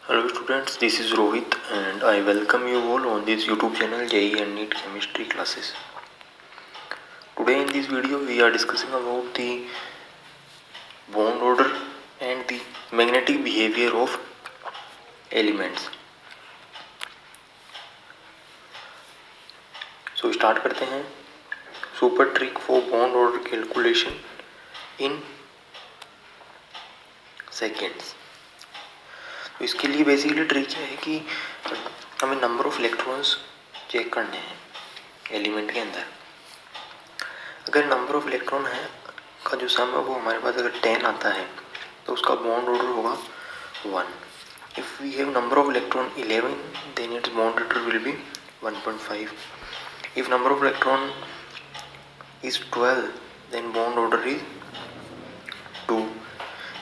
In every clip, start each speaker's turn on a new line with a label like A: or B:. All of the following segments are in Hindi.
A: Hello students, this is Rohit and I welcome you all on this YouTube channel JEE and NEET chemistry classes. Today in this video we are discussing about the bond order and the magnetic behavior of elements. So start करते हैं. Super trick for bond order calculation in seconds. तो इसके लिए बेसिकली ट्रिक क्या है कि हमें नंबर ऑफ इलेक्ट्रॉन्स चेक करने हैं एलिमेंट के अंदर. अगर नंबर ऑफ इलेक्ट्रॉन है का जो सम है वो हमारे पास अगर 10 आता है तो उसका बॉन्ड ऑर्डर होगा 1. If we have number of electron 11 then it's bond order will be 1.5. If number of electron is 12 then bond order is 2.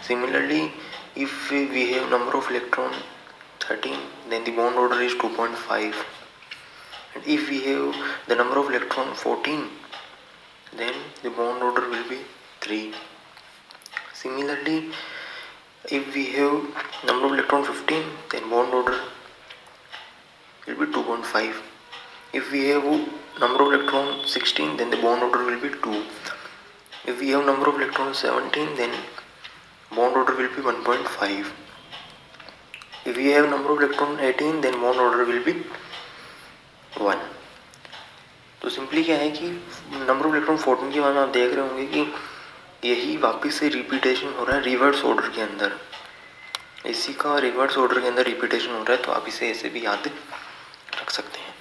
A: Similarly, if we have number of electron 13 then the bond order is 2.5, and if we have the number of electron 14 then the bond order will be 3. Similarly, if we have number of electron 15 then bond order will be 2.5. If we have number of electron 16 then the bond order will be 2. If we have number of electron 17 then bond order will be 1.5. If we have number of electron 18 then bond order will be 1. तो सिंपली क्या है कि नंबर ऑफ इलेक्ट्रॉन 14 के बाद आप देख रहे होंगे कि यही वापस से रिपीटेशन हो रहा है रिवर्स ऑर्डर के अंदर. इसी का रिवर्स ऑर्डर के अंदर रिपीटेशन हो रहा है, तो आप इसे ऐसे भी याद रख सकते हैं.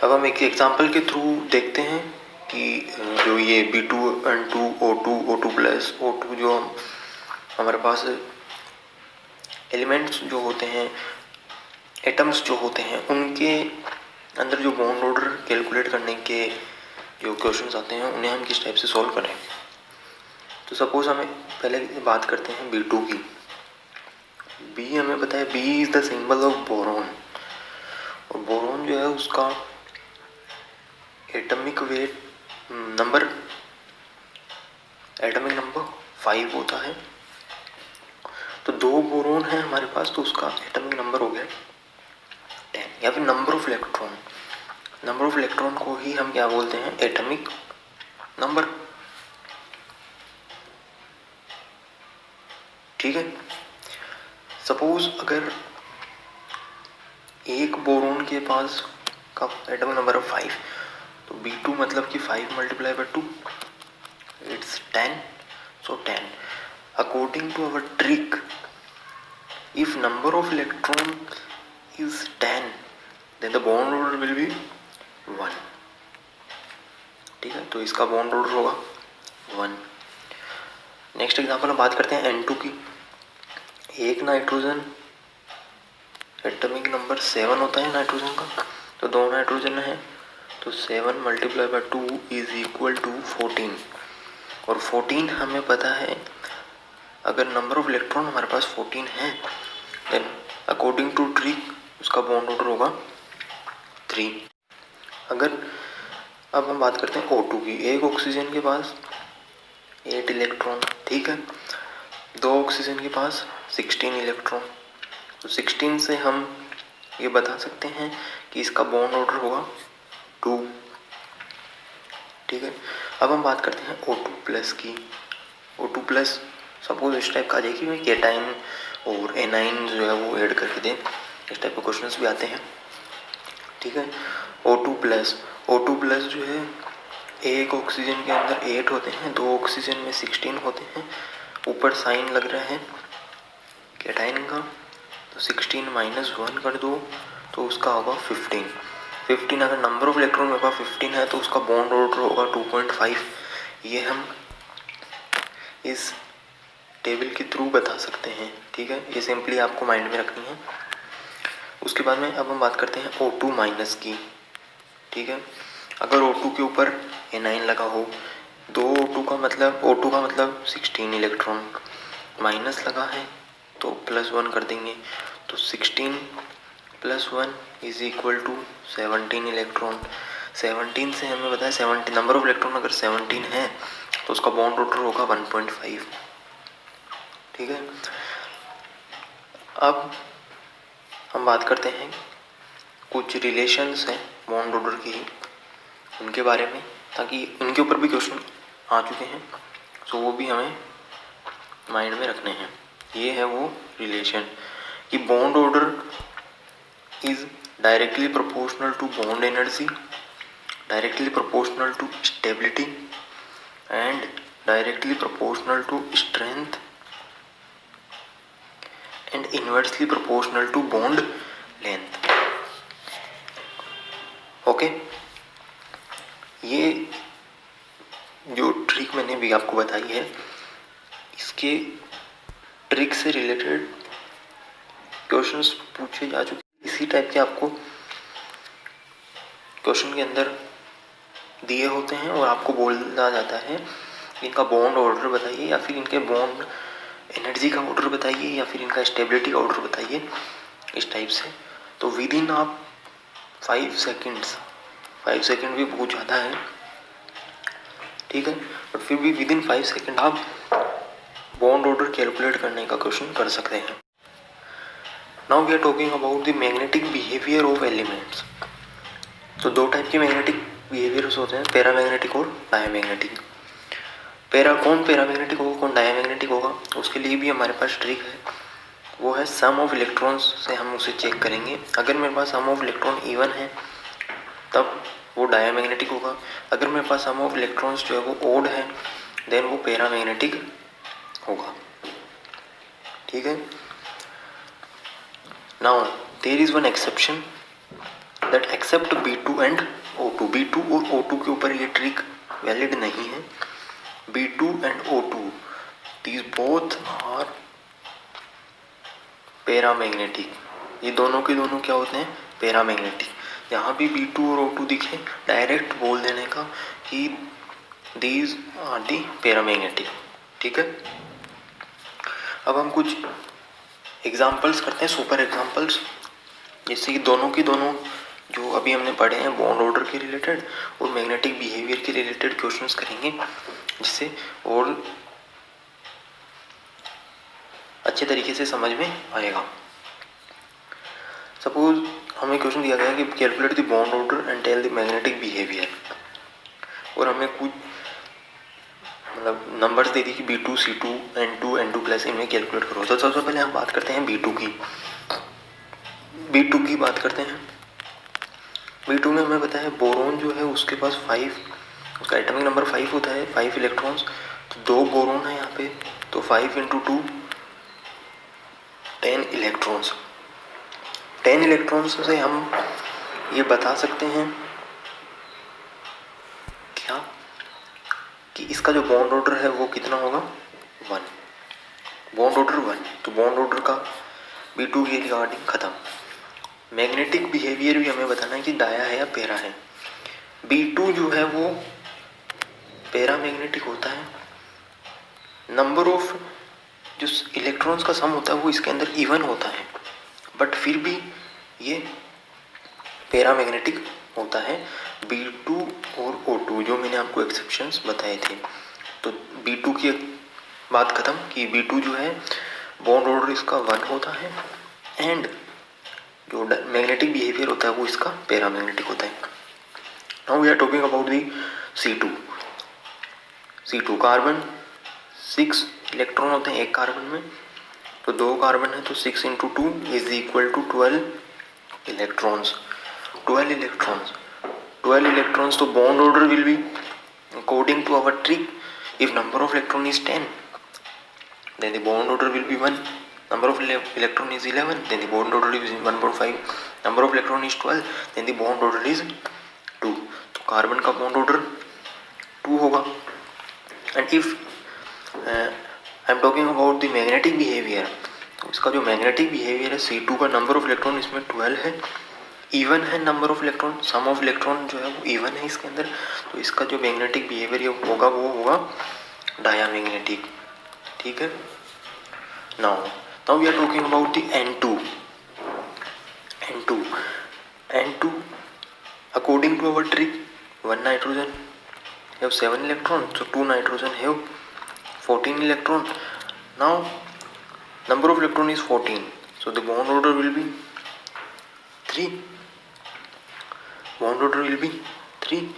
A: अब हम एक एग्जांपल के थ्रू देखते हैं कि जो ये B2N2 O2 O2 plus O2 जो हमारे पास एलिमेंट्स जो होते हैं, एटम्स जो होते हैं, उनके अंदर जो बॉन्ड ऑर्डर कैलकुलेट करने के जो क्वेश्चंस आते हैं उन्हें हम किस टाइप से सॉल्व करें. तो सपोज हमें पहले बात करते हैं B2 की. B हमें पता है B is the symbol of boron, और बोरॉन जो है उसका एटॉमिक नंबर 5 होता है. तो 2 बोरोन है हमारे पास, तो उसका एटॉमिक नंबर हो गया 10. या फिर नंबर ऑफ इलेक्ट्रॉन को ही हम क्या बोलते हैं, एटॉमिक नंबर. ठीक है. सपोज अगर एक बोरोन के पास का एटॉमिक नंबर है 5, तो B2 मतलब कि 5 multiply by 2 it's 10. So 10. According to our trick, if number of electron is 10 then the bond order will be 1. ठीक है, तो इसका बॉन्ड ऑर्डर होगा 1. नेक्स्ट एग्जांपल हम बात करते हैं N2 की. एक नाइट्रोजन एटॉमिक नंबर 7 होता है नाइट्रोजन का, तो 2 नाइट्रोजन है, तो 7 multiply by 2 is equal to 14. और 14 हमें पता है, अगर नंबर ऑफ इलेक्ट्रॉन हमारे पास 14 है देन अकॉर्डिंग टू ट्रिक उसका बॉन्ड ऑर्डर होगा 3. अगर अब हम बात करते हैं O2 की. एक ऑक्सीजन के पास 8 इलेक्ट्रॉन, ठीक है. 2 ऑक्सीजन के पास 16 इलेक्ट्रॉन. तो 16 से हम ये बता सकते हैं कि इसका बॉन्ड ऑर्डर होगा 2. ठीक है. अब हम बात करते हैं O2 प्लस की. O2 प्लस सपोज इस टाइप का आ जाएगी, मैं केटाइन और एनाइन जो है वो ऐड करके दें, इस टाइप के क्वेश्चंस भी आते हैं. ठीक है. O2 प्लस जो है, एक ऑक्सीजन के अंदर 8 होते हैं, 2 ऑक्सीजन में 16 होते हैं. ऊपर साइन लग रहा है केटाइन का, तो 16 माइनस 1 कर दो तो उसका होगा 15. अगर नंबर ऑफ इलेक्ट्रॉन मेरे पास 15 है तो उसका बॉन्ड ऑर्डर होगा 2.5. ये हम इस टेबल के थ्रू बता सकते हैं. ठीक है, ये सिंपली आपको माइंड में रखनी है. उसके बाद में अब हम बात करते हैं O2 माइनस की. ठीक है. अगर O2 के ऊपर एनाइन लगा हो, O2 का मतलब 16 इलेक्ट्रॉन, माइनस लगा है तो प्लस 1 कर देंगे, तो 16 plus 1 is equal to 17 electron. 17 से हमें पता है 17 नंबर ऑफ इलेक्ट्रॉन अगर 17 है तो उसका बॉन्ड ऑर्डर होगा 1.5. ठीक है. अब हम बात करते हैं कुछ रिलेशंस हैं बॉन्ड ऑर्डर की ही, उनके बारे में, ताकि उनके ऊपर भी क्वेश्चन आ चुके हैं, सो वो भी हमें माइंड में रखने हैं। ये है वो रिलेशन कि bond order is directly proportional to bond energy, directly proportional to stability and directly proportional to strength and inversely proportional to bond length. Okay, ये जो ट्रिक मैंने भी आपको बताई है, इसके ट्रिक से रिलेटेड क्वेश्चंस पूछे जा चुके, इसी टाइप के आपको क्वेश्चन के अंदर दिए होते हैं और आपको बोला जाता है इनका बॉन्ड ऑर्डर बताइए, या फिर इनके बॉन्ड एनर्जी का ऑर्डर बताइए, या फिर इनका स्टेबिलिटी का ऑर्डर बताइए, इस टाइप से। तो विद इन आप 5 सेकेंड भी बहुत ज़्यादा है, ठीक है, बट फिर भी विद इन 5 सेकेंड आप बॉन्ड ऑर्डर कैलकुलेट करने का क्वेश्चन कर सकते हैं। Now we are talking about the magnetic behaviour of elements. तो दो टाइप के मैग्नेटिक बिहेवियर्स होते हैं, पैरामैग्नेटिक और डायमैग्नेटिक। कौन पैरामैग्नेटिक होगा, कौन डायमैग्नेटिक होगा, उसके लिए भी हमारे पास ट्रिक है, वो है सम ऑफ इलेक्ट्रॉन्स से हम उसे चेक करेंगे। अगर मेरे पास सम ऑफ इलेक्ट्रॉन इवन है तब वो डायमैग्नेटिक होगा, अगर मेरे पास सम ऑफ इलेक्ट्रॉन्स जो है वो ओड है देन वो पैरामैग्नेटिक होगा, ठीक है। Now there is one exception that except B2 and O2। B2 और O2 के ऊपर ये ट्रिक वैलिड नहीं है। B2 and O2 these both are paramagnetic, ये दोनों के दोनों क्या होते हैं, पैरामैग्नेटिक। यहाँ भी B2 और O2 दिखे, डायरेक्ट बोल देने का कि these are the पैरामैग्नेटिक, ठीक है। अब हम कुछ एग्जाम्पल्स करते हैं, सुपर एग्जाम्पल्स, जिससे कि दोनों की दोनों जो अभी हमने पढ़े हैं बॉन्ड ऑर्डर के रिलेटेड और मैग्नेटिक बिहेवियर के रिलेटेड क्वेश्चंस करेंगे, जिससे और अच्छे तरीके से समझ में आएगा। सपोज हमें क्वेश्चन दिया गया कि calculate the bond order and tell the magnetic behaviour, और हमें कुछ मतलब नंबर्स दे दी कि B2, C2, N2, N2 plus इनमें कैलकुलेट करो। तो सबसे पहले हम बात करते हैं B2 की बात करते हैं। B2 में हमें पता है बोरोन जो है उसके पास 5, उसका एटॉमिक नंबर 5 होता है, 5 इलेक्ट्रॉन्स, तो 2 बोरोन है यहाँ पे, तो 5 × 2 10 इलेक्ट्रॉन्स। 10 इलेक्ट्रॉन्स से हम ये बता सकते हैं क्या कि इसका जो बॉन्ड ऑर्डर है वो कितना होगा, 1, बॉन्ड ऑर्डर 1। तो बॉन्ड ऑर्डर का B2 के रिगार्डिंग खत्म। मैग्नेटिक बिहेवियर भी हमें बताना है कि डाया है या पैरा है। B2 जो है वो पैरामैग्नेटिक होता है, नंबर ऑफ जो इलेक्ट्रॉन्स का सम होता है वो इसके अंदर इवन होता है, बट फिर भी ये पैरामैग्नेटिक होता है। B2 और O2 जो मैंने आपको एक्सेप्शंस बताए थे। तो B2 की बात खत्म कि B2 जो है बॉन्ड ऑर्डर इसका 1 होता है एंड जो मैग्नेटिक बिहेवियर होता है वो इसका पैरामैग्नेटिक होता है। Now we are talking about the C2 carbon 6 electron होते हैं एक कार्बन में, तो 2 कार्बन है तो 6 × 2 = 12 इलेक्ट्रॉन्स। 12 इलेक्ट्रॉन्स, तो bond order will be according to our trick, if number of electron is 10 then the bond order will be 1, number of electron is 11 then the bond order is 1.5, number of electron is 12 then the bond order is 2। तो कार्बन का बॉन्ड ऑर्डर 2 होगा। And if I am talking about the magnetic behaviour, इसका जो मैग्नेटिक बिहेवियर है C2 का नंबर ऑफ इलेक्ट्रॉन इसमें 12 है, इवन है number of electron, sum of electron जो है वो इवन है इसके अंदर, तो इसका जो मैग्नेटिक बिहेवियर होगा वो होगा डायामैग्नेटिक, ठीक है। Now we are talking about the N2 according to our trick 1 nitrogen have 7 electron, so 2 nitrogen have 14 electron. Now number of electron is 14, So the bond order will be 3. Bond order will be 3,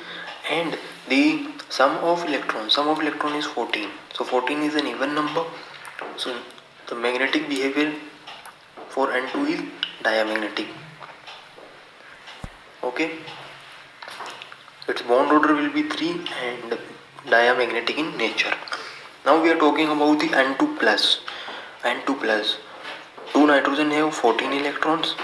A: and the sum of electron is 14. So 14 is an even number. So the magnetic behavior for N2 is diamagnetic. Okay, its bond order will be 3 and diamagnetic in nature. Now we are talking about the N2 plus. N2 plus, 2 nitrogen have 14 electrons,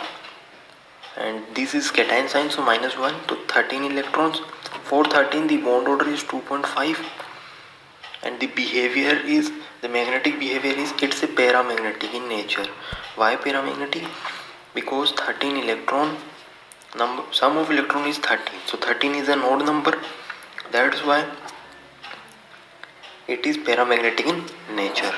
A: and this is cation sign, so -1, so 13 electrons. For 13 the bond order is 2.5, and the magnetic behavior is, it's a paramagnetic in nature. Why paramagnetic? Because 13 electron sum of electron is 13, so 13 is an odd number, that's why it is paramagnetic in nature.